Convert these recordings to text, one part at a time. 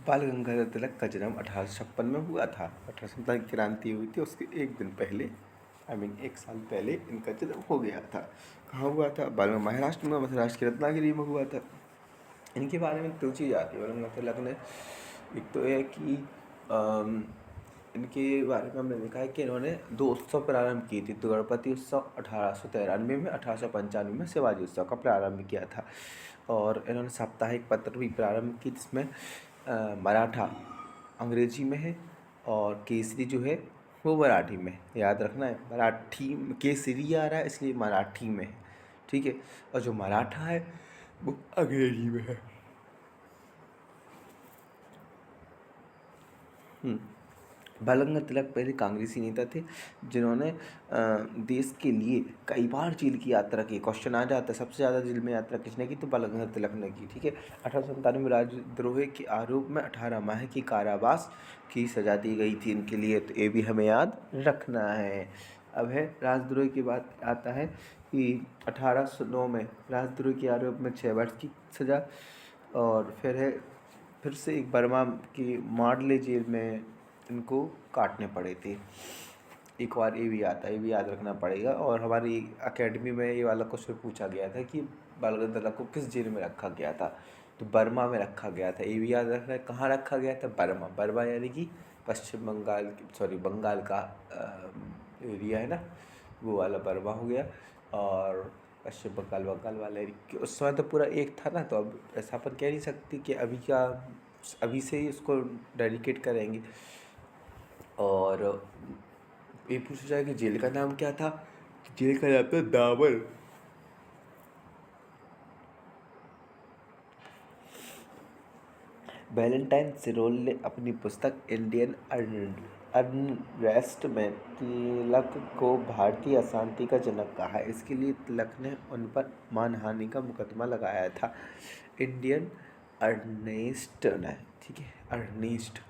बाल गंगाधर तिलक का जन्म 1856 में हुआ था। 1857 की क्रांति हुई थी, उसके एक दिन पहले एक साल पहले इनका जन्म हो गया था। कहाँ हुआ था? महाराष्ट्र में, महाराष्ट्र के रत्नागिरी में हुआ था। इनके बारे में दो चीज़ आती है बाल गंगाधर तिलक ने। एक तो यह कि इनके बारे में हमने देखा है कि इन्होंने 2 उत्सव प्रारंभ किए थे। तो गणपति उत्सव 1893 में, 1895 में शिवाजी उत्सव का प्रारंभ किया था। और इन्होंने साप्ताहिक पत्र भी प्रारंभ की, जिसमें मराठा अंग्रेजी में है और केसरी जो है वो मराठी में है। याद रखना है, मराठी केसरी आ रहा है इसलिए मराठी में है, ठीक है। और जो मराठा है वो अंग्रेजी में है। बाल गंगाधर तिलक पहले कांग्रेसी नेता थे, जिन्होंने देश के लिए कई बार जेल की यात्रा की। क्वेश्चन आ जाता है सबसे ज़्यादा जेल में यात्रा किसने की? तो बाल गंगाधर तिलक ने की, ठीक है। 1897 में राजद्रोह के आरोप में 18 माह की कारावास की सज़ा दी गई थी इनके लिए, तो ये भी हमें याद रखना है। अब है राजद्रोह की बात, आता है कि 1809 में राजद्रोह के आरोप में 6 वर्ष की सज़ा, और फिर से एक बर्मा की माडले जेल में इनको काटने पड़े थे। एक बार ये भी आता है, ये भी याद रखना पड़ेगा। और हमारी एकेडमी में ये वाला क्वेश्चन पूछा गया था कि बाल गंगाधर तिलक को किस जेल में रखा गया था? तो बर्मा में रखा गया था। ये भी याद रखना है, कहाँ रखा गया था? बर्मा। बर्मा यानी कि पश्चिम बंगाल, सॉरी बंगाल का एरिया है ना, वो वाला बर्मा हो गया। और पश्चिम बंगाल वाला एरिया उस समय तो पूरा एक था ना, तो अब ऐसा अपन कह नहीं सकते कि अभी से ही उसको डेडिकेट करेंगे। और ये पूछा जाए कि जेल का नाम क्या था? जेल का नाम था दावर। वैलेंटाइन सिरोल ने अपनी पुस्तक इंडियन अनरेस्ट में तिलक को भारतीय अशांति का जनक कहा है। इसके लिए तिलक ने उन पर मानहानि का मुकदमा लगाया था। इंडियन अर्नेस्ट ने, ठीक है, अर्नेस्ट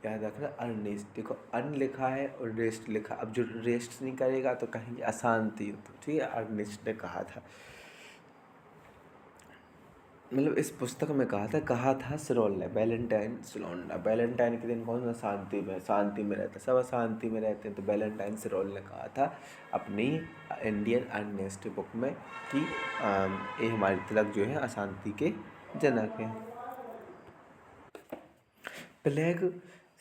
याद रखना, अर्नेस्ट। देखो अन लिखा है और रेस्ट लिखा, अब जो रेस्ट नहीं करेगा तो कहेंगे अशांति, तो ठीक है, अर्नेस्ट ने कहा था। मतलब इस पुस्तक में कहा था सिरोल ने, वैलेंटाइन सिरोल ने। वैलेंटाइन के दिन कौन सा शांति में रहता है, सब शांति में रहते हैं। तो वैलेंटाइन सिरोल ने कहा था अपनी इंडियन अर्नेस्ट बुक में कि ये हमारे तिलक जो है अशांति के जनक हैं। प्लेग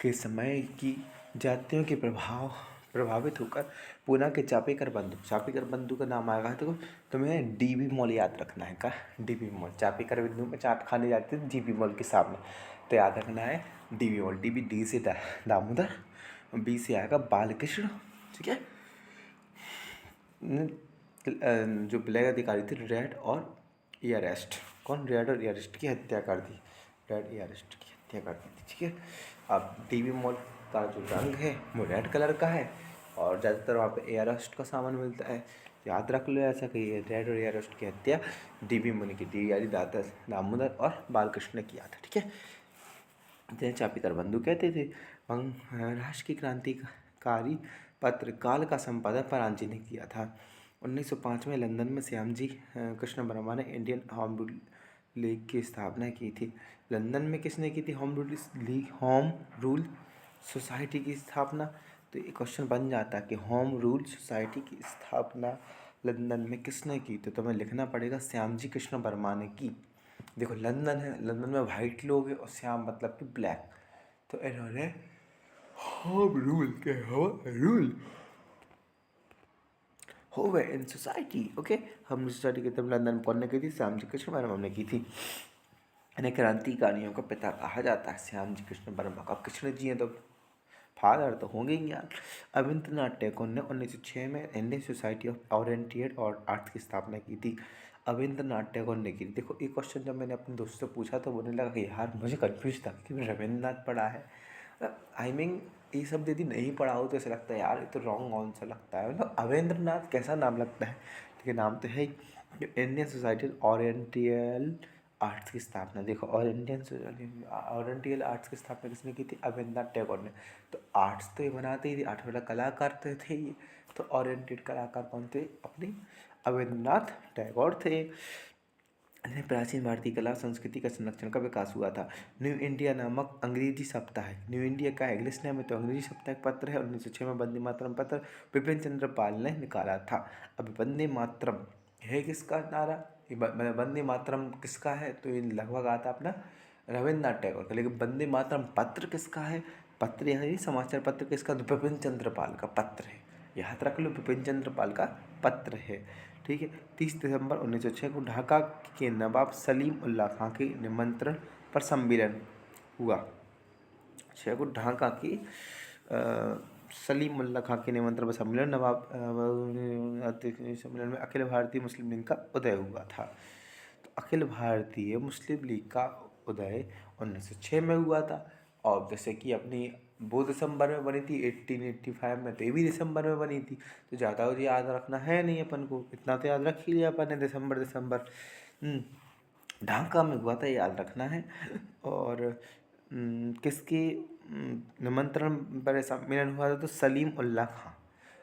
के समय की जातियों के प्रभावित होकर पूना के चापेकर बंधु का नाम आएगा। तो तुम्हें डीबी मॉल याद रखना है। का डीबी मॉल, चापेकर बिंदु में चाट खाने जाते थे डीबी मॉल के सामने, तो याद रखना है डीबी मॉल। डीबी डी से दामोदर, बी से आएगा बालकृष्ण, ठीक है। जो प्लेग अधिकारी थे रेड और एयरेस्ट, कौन? रेड और एयरेस्ट की हत्या कर दी, रेड एयरेस्ट की हत्या कर दी थी, ठीक है। अब डीबी मॉल का जो रंग है वो रेड कलर का है, और ज़्यादातर वहाँ पे एयरेस्ट का सामान मिलता है। याद रख लो ऐसा कि ये रेड और एयरेस्ट की हत्या डीबी मॉल की, डी यानी दामोदर और बालकृष्ण ने किया था, ठीक है। जिन्हें चापेकर बंधु कहते थे। राष्ट्र की क्रांतिकारी पत्र काल का संपादन परांजी ने किया था। 1905 में लंदन में श्यामजी कृष्ण वर्मा ने इंडियन होम रूल लीग की स्थापना की थी। लंदन में किसने की थी होम रूल सोसाइटी की स्थापना? तो ये क्वेश्चन बन जाता है कि होम रूल सोसाइटी की स्थापना लंदन में किसने की? तो तुम्हें लिखना पड़ेगा श्यामजी कृष्ण वर्मा ने की। देखो लंदन है, लंदन में वाइट लोग हैं और श्याम मतलब कि ब्लैक, तो इन्होंने होम रूल होवे इन सोसाइटी, ओके। हम सोसाइटी की तरफ लंदन में कौन ने की थी? श्यामजी कृष्ण वर्मा ने की थी। इन्हें क्रांतिकारियों का पिता कहा जाता है, श्यामजी कृष्ण वर्मा का। कृष्ण जी हैं तो फादर तो होंगे ही यार। अविंद्रनाथ टैगोर ने 1906 में इंडियन सोसाइटी ऑफ ओरिएंटेड और आर्ट्स की स्थापना की थी। अविंद्रनाथ टैगोर ने की। देखो ये क्वेश्चन जब मैंने अपने दोस्त से पूछा तो बोलने लगा कि यार मुझे कन्फ्यूज था कि रविंद्रनाथ पढ़ा है, आई मीन ये सब यदि नहीं पढ़ा हो तो ऐसा लगता है यार ये तो रॉन्ग आंसर लगता है। मतलब अवेंद्रनाथ कैसा नाम लगता है, ठीक है, नाम तो है ही। इंडियन सोसाइटी ओरिएंटल आर्ट्स की स्थापना, देखो ओरिएंटल आर्ट्स की स्थापना किसने की थी? अविंद्रनाथ टैगोर ने। तो आर्ट्स तो ये बनाते ही थे, आर्ट्स वाला कलाकार तो थे ये, तो ओरिएंटेड कलाकार कौन थे? अपने अविंद्रनाथ टैगोर थे। इन्हें प्राचीन भारतीय कला संस्कृति का संरक्षण का विकास हुआ था। न्यू इंडिया नामक अंग्रेजी साप्ताहिक, न्यू इंडिया का इंग्लिश नेम है तो अंग्रेजी साप्ताहिक पत्र है। 1906 में वंदे मातरम पत्र विपिन चंद्र पाल ने निकाला था। अब वंदे मातरम है किसका नारा, वंदे मातरम किसका है, तो ये लगभग आता अपना रविन्द्रनाथ टैगोर का। लेकिन वंदे मातरम पत्र किसका है, पत्र यानी समाचार पत्र किसका, तो विपिन चंद्र पाल का पत्र है। याद रख लो, विपिन चंद्र पाल का पत्र है। ठीक है। 30 दिसंबर 1906 को ढाका के नवाब सलीम उल्लाह खां के निमंत्रण पर सम्मेलन हुआ। 6 को ढाका के सलीम उल्लाह खां के निमंत्रण पर सम्मेलन नवाब सम्मेलन में अखिल भारतीय मुस्लिम लीग का उदय हुआ था। तो अखिल भारतीय मुस्लिम लीग का उदय 1906 में हुआ था। और जैसे कि अपनी वो दिसंबर में बनी थी 1885 में, तो ये भी दिसंबर में बनी थी। तो ज़्यादा कुछ याद रखना है नहीं अपन को, इतना तो याद रख ही लिया अपन ने, दिसंबर। ढाका में हुआ था, याद रखना है। और किसके निमंत्रण पर सम्मेलन हुआ था, तो सलीम उल्लाह खां।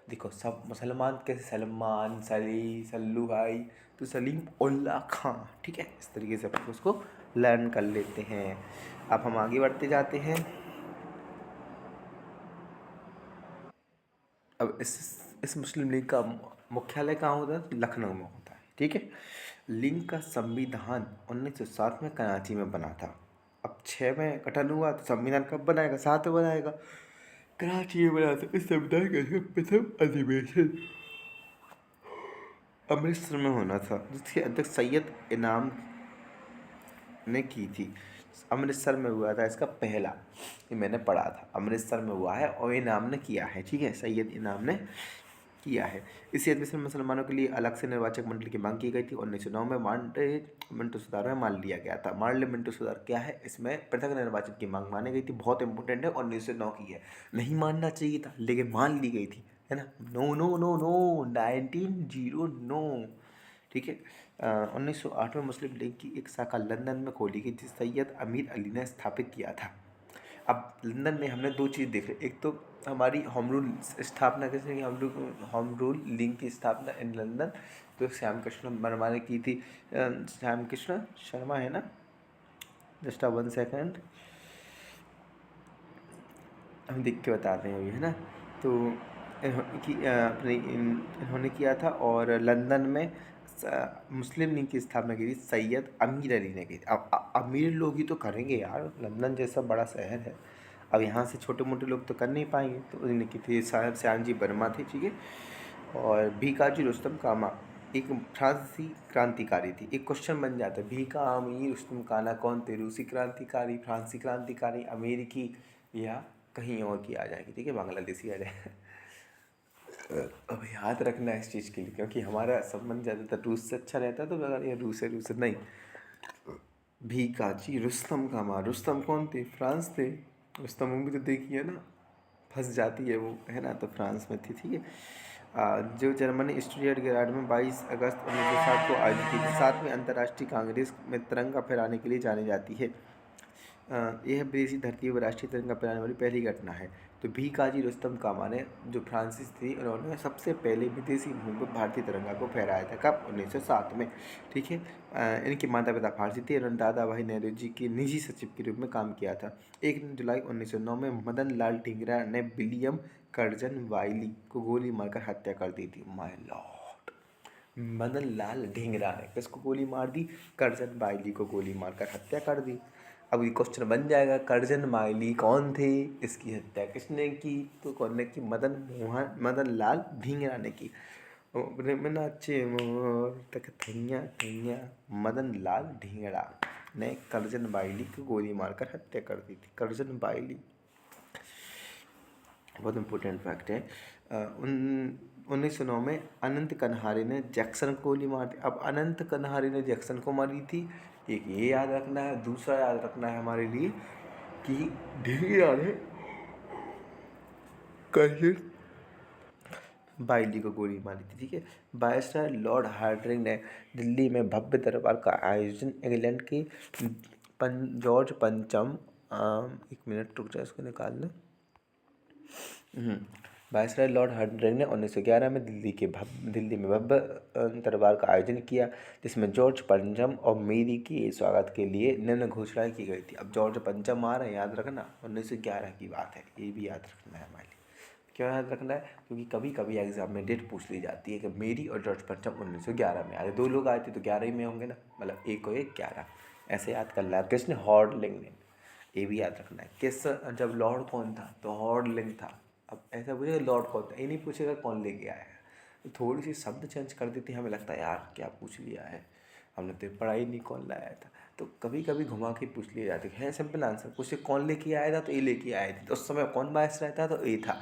देखो सब मुसलमान कैसे, सलमान, सली, सल्लू भाई, तो सलीम उल्लाह खां। ठीक है, इस तरीके से अपन उसको लर्न कर लेते हैं। अब हम आगे बढ़ते जाते हैं। अब इस मुस्लिम लीग का मुख्यालय कहाँ होता है, तो लखनऊ में होता है। ठीक है। लीग का संविधान 1907 में कराची में बना था। अब 6 में गठन हुआ, तो संविधान कब बनाएगा, 7 में बनाएगा, कराची में बना था। इस संविधान का प्रथम अधिवेशन अमृतसर में होना था, जिसकी अध्यक्ष सैयद इनाम ने की थी। अमृतसर में हुआ था इसका पहला, ये मैंने पढ़ा था, अमृतसर में हुआ है और इनाम ने किया है। ठीक है, सैयद इनाम ने किया है। इसी अधिवेशन में मुसलमानों के लिए अलग से निर्वाचक मंडल की मांग की गई थी। 1909 में मार्लिमेंटो सुधार में मान लिया गया था। मार्लिमेंटो सुधार क्या है, इसमें पृथक निर्वाचन की मांग मानी गई थी। बहुत इंपॉर्टेंट है, 1909 की है, नहीं मानना चाहिए था लेकिन मान ली गई थी, है ना। No no no no 1909। ठीक है। 1908 में मुस्लिम लीग की एक शाखा लंदन में खोली गई, जिसे सैयद अमीर अली ने स्थापित किया था। अब लंदन में हमने 2 चीज़ देख रहे, एक तो हमारी होम रूल स्थापना कैसे की, होम रूल लीग की स्थापना इन लंदन, तो श्याम कृष्ण वर्मा ने की थी। श्याम कृष्ण शर्मा है ना, जस्ट 1 सेकेंड, हम देख के बता रहे हैं अभी, है ना। तो इन्होंने किया था, और लंदन में मुस्लिम लीग की स्थापना की थी सैयद अमीर अली ने की थी। अब अमीर लोग ही तो करेंगे यार, लंदन जैसा बड़ा शहर है, अब यहाँ से छोटे मोटे लोग तो कर नहीं पाएंगे, तो उन्होंने की थी। साहब श्याम जी वर्मा थे। ठीक है। और भीकाजी रुस्तम कामा एक फ्रांसीसी क्रांतिकारी थी। एक क्वेश्चन बन जाता है, भीका अमीर रुस्तम काना कौन थे, रूसी क्रांतिकारी, फ्रांसीसी क्रांतिकारी, अमेरिकी, या कहीं और की आ जाएगी। ठीक है, बांग्लादेशी आ जाएगा। अब याद रखना है इस चीज़ के लिए, क्योंकि हमारा संबंध ज़्यादातर रूस से अच्छा रहता है, तो अगर ये रूस है नहीं। भीकाजी रुस्तम कामा, रुस्तम कौन थे, फ्रांस थे। रुस्तम मूवी तो देखी है ना, फंस जाती है वो, है ना, तो फ्रांस में थी। ठीक है। जो जर्मनी स्टुटगार्ट गैराड में 22 अगस्त 1960 को आयोजित की थी। 7वीं अंतर्राष्ट्रीय कांग्रेस में तिरंगा फहराने के लिए जानी जाती है। यह विदेशी धरती पर राष्ट्रीय तिरंगा फहराने वाली पहली घटना है। तो भीकाजी रुस्तम कामा ने, जो फ्रांसिस थी, उन्होंने सबसे पहले विदेशी भूमि पर भारतीय तिरंगा को फहराया था। कब, 1907 में। ठीक है। इनके माता पिता फारसी थे। उन्होंने दादा भाई नेहरू जी के निजी सचिव के रूप में काम किया था। 1 जुलाई 1909 में मदन लाल ढींगरा ने विलियम कर्जन वाइली को गोली मारकर हत्या कर दी थी। माय लॉर्ड, मदन लाल ढींगरा ने किसको गोली मार दी, कर्जन वाइली को गोली मारकर हत्या कर दी। अब ये क्वेश्चन बन जाएगा, कर्जन वाइली कौन थे, इसकी हत्या किसने की, तो कौन ने की, मदन लाल ढींगरा ने की। नाचे मोर तक थैया थैया, मदन लाल ढींगरा ने कर्जन वाइली को गोली मारकर हत्या कर दी थी। कर्जन वाइली बहुत इम्पोर्टेंट फैक्ट है। 1909 में अनंत कन्हारे ने जैक्सन को गोली मार दी। अब अनंत कन्हारे ने जैक्सन को मारी थी, एक ये याद रखना है। दूसरा याद रखना है हमारे लिए कि ढींगरा ने कर्जन वाइली को गोली मारी थी। ठीक है। वायसराय लॉर्ड हार्डिंग ने दिल्ली में भव्य दरबार का आयोजन इंग्लैंड के जॉर्ज पंचम, 1 मिनट रुक जाए, इसको निकाल लें। वायसराय लॉर्ड हर्डिंग ने 1911 में दिल्ली में भव्य दरबार का आयोजन किया, जिसमें जॉर्ज पंचम और मेरी के स्वागत के लिए निम्न घोषणाएं की गई थी। अब जॉर्ज पंचम आ रहे हैं, याद रखना, 1911 की बात है, ये भी याद रखना है हमारे लिए। क्यों याद रखना है? क्योंकि कभी कभी एग्जाम में डेट पूछ ली जाती है कि मेरी और जॉर्ज पंचम 1911 में आए, 2 लोग आए थे तो 11 ही में होंगे ना, मतलब 1 को 1 11, ऐसे याद कर ला। किसने? हॉर्डिंग ने, ये भी याद रखना है। किस, जब लॉर्ड कौन था तो हॉर्डिंग था। अब ऐसा पूछेगा लॉर्ड कौन था, ये नहीं पूछेगा कौन लेके आया है। तो थोड़ी सी शब्द चेंज कर देती हमें लगता है यार क्या पूछ लिया है, हमने तो पढ़ाई नहीं, कौन लाया था। तो कभी कभी घुमा के पूछ लिया जाती है सिंपल आंसर। पूछे कौन लेके आया था तो ये लेके आए थे, तो उस समय कौन बायस रहता तो ये था,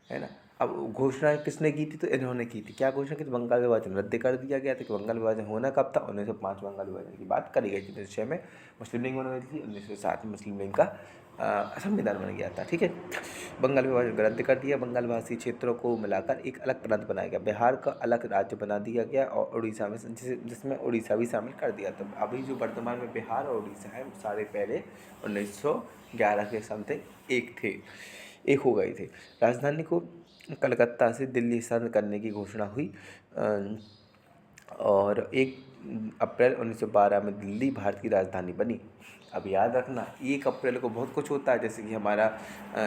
है ना। अब घोषणा किसने की थी? तो इन्होंने की थी। क्या घोषणा की थी? बंगाल विभाजन रद्द कर दिया गया था। कि बंगाल विभाजन होना कब था? 1905 बंगाल विभाजन की बात करी गई थी। 1906 में मुस्लिम लीग बन गई थी, 1907 में मुस्लिम लीग का संविधान बन गया था। ठीक है, बंगाल विभाजन रद्द कर दिया, बंगाल भाषी क्षेत्रों को मिलाकर एक अलग प्रांत बनाया गया, बिहार का अलग राज्य बना दिया गया और उड़ीसा में जिसमें उड़ीसा भी शामिल कर दिया। तो अभी जो वर्तमान में बिहार और उड़ीसा है, सारे पहले 1911 के समथिंग एक थे, एक हो गए थे। राजधानी को कलकत्ता से दिल्ली स्थानांतरित करने की घोषणा हुई और 1 अप्रैल 1912 में दिल्ली भारत की राजधानी बनी। अब याद रखना 1 अप्रैल को बहुत कुछ होता है, जैसे कि हमारा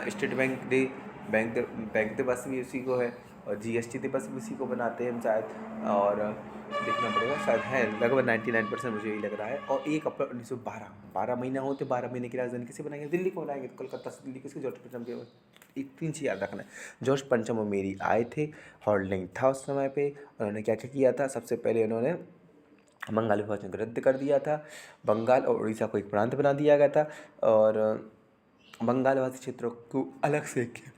स्टेट बैंक डे, बैंक दिवस भी उसी को है, और जीएसटी दिवस भी उसी को बनाते हैं हम शायद, और देखना पड़ेगा शायद है, लगभग 99% मुझे यही लग रहा है। और 1 अप्रैल 1912, 12 महीना होते, 12 महीने की राजधानी किसे बनाएंगे? दिल्ली को बनाएंगे। तो कलकत्ता से दिल्ली किसके? जॉर्ज पंचम के। एक 3 चीज़ याद रखना है। जॉर्ज पंचम और मेरी आए थे, हॉर्डिंग था उस समय पे। उन्होंने क्या क्या किया था? सबसे पहले उन्होंने बंगाल विभाजन को रद्द कर दिया था, बंगाल और उड़ीसा को एक प्रांत बना दिया गया था, और बंगाल भाषी क्षेत्रों को अलग से किया।